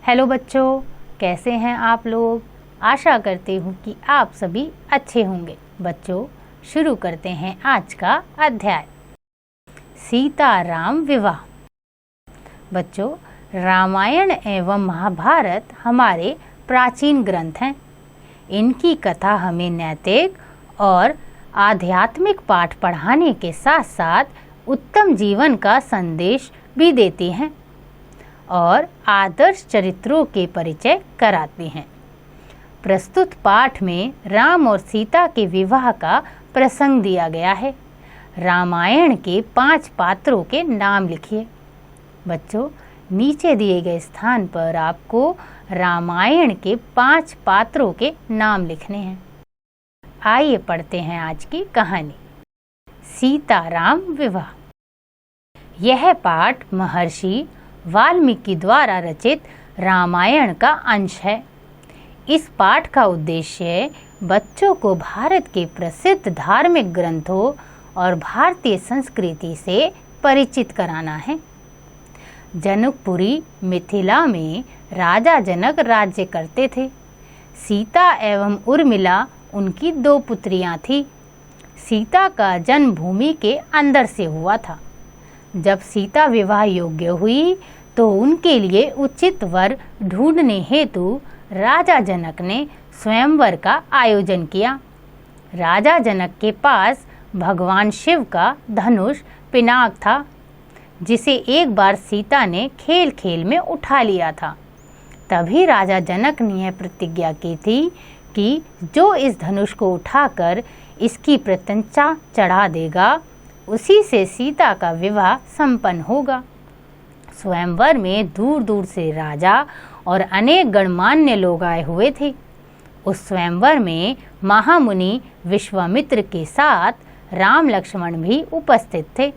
Hello बच्चों, कैसे हैं आप लोग। आशा करती हूँ कि आप सभी अच्छे होंगे। बच्चों, शुरू करते हैं आज का अध्याय। सीता राम विवाह। बच्चों, रामायण एवं महाभारत हमारे प्राचीन ग्रंथ हैं। इनकी कथा हमें नैतिक और आध्यात्मिक पाठ पढ़ाने के साथ साथ उत्तम जीवन का संदेश भी देती हैं और आदर्श चरित्रों के परिचय कराती हैं। प्रस्तुत पाठ में राम और सीता के विवाह का प्रसंग दिया गया है। रामायण के 5 पात्रों के नाम लिखिए। बच्चों, नीचे दिए गए स्थान पर आपको रामायण के 5 पात्रों के नाम लिखने हैं। आइए पढ़ते हैं आज की कहानी, सीता राम विवाह। यह पाठ महर्षि वाल्मीकि द्वारा रचित रामायण का अंश है। इस पाठ का उद्देश्य बच्चों को भारत के प्रसिद्ध धार्मिक ग्रंथों और भारतीय संस्कृति से परिचित कराना है। जनकपुरी मिथिला में राजा जनक राज्य करते थे। सीता एवं उर्मिला उनकी 2 पुत्रियां थीं। सीता का जन्म भूमि के अंदर से हुआ था। जब सीता विवाह योग्य हुई तो उनके लिए उचित वर ढूंढने हेतु राजा जनक ने स्वयंवर का आयोजन किया। राजा जनक के पास भगवान शिव का धनुष पिनाक था, जिसे एक बार सीता ने खेल खेल में उठा लिया था। तभी राजा जनक ने यह प्रतिज्ञा की थी कि जो इस धनुष को उठाकर इसकी प्रत्यंचा चढ़ा देगा, उसी से सीता का विवाह संपन्न होगा। स्वयंवर में दूर दूर से राजा और अनेक गणमान्य लोग आए हुए थे। उस स्वयंवर में महामुनि विश्वामित्र के साथ राम लक्ष्मण भी उपस्थित थे।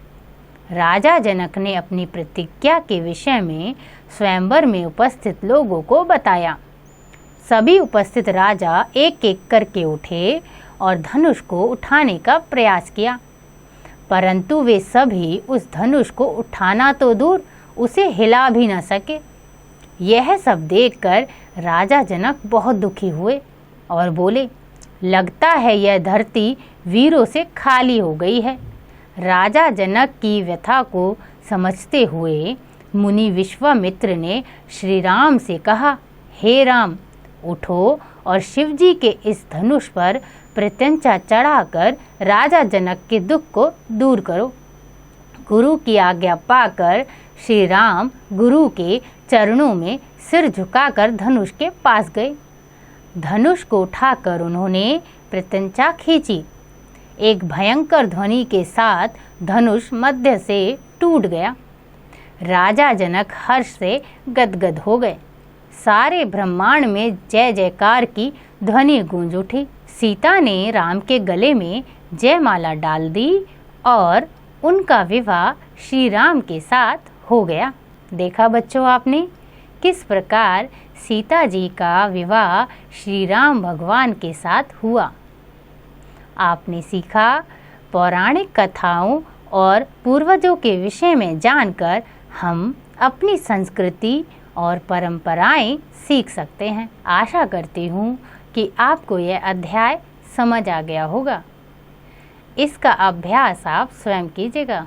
राजा जनक ने अपनी प्रतिज्ञा के विषय में स्वयंवर में उपस्थित लोगों को बताया। सभी उपस्थित राजा एक एक करके उठे और धनुष को उठाने का प्रयास किया, परंतु वे सभी उस धनुष को उठाना तो दूर, उसे हिला भी न सके। यह सब देखकर राजा जनक बहुत दुखी हुए और बोले, लगता है यह धरती वीरों से खाली हो गई है। राजा जनक की व्यथा को समझते हुए मुनि विश्वामित्र ने श्री राम से कहा, हे राम, उठो और शिवजी के इस धनुष पर प्रत्यंचा चढ़ाकर राजा जनक के दुख को दूर करो। गुरु की आज्ञा पाकर श्री राम गुरु के चरणों में सिर झुकाकर धनुष के पास गए। धनुष को उठाकर उन्होंने प्रत्यंचा खींची। एक भयंकर ध्वनि के साथ धनुष मध्य से टूट गया। राजा जनक हर्ष से गदगद हो गए। सारे ब्रह्मांड में जय जयकार की ध्वनि गूंज उठी। सीता ने राम के गले में जयमाला डाल दी और उनका विवाह श्री राम के साथ हो गया। देखा बच्चों आपने किस प्रकार सीता जी का विवाह श्री राम भगवान के साथ हुआ। आपने सीखा, पौराणिक कथाओं और पूर्वजों के विषय में जानकर हम अपनी संस्कृति और परंपराएं सीख सकते हैं। आशा करती हूँ कि आपको यह अध्याय समझ आ गया होगा। इसका अभ्यास आप स्वयं कीजिएगा।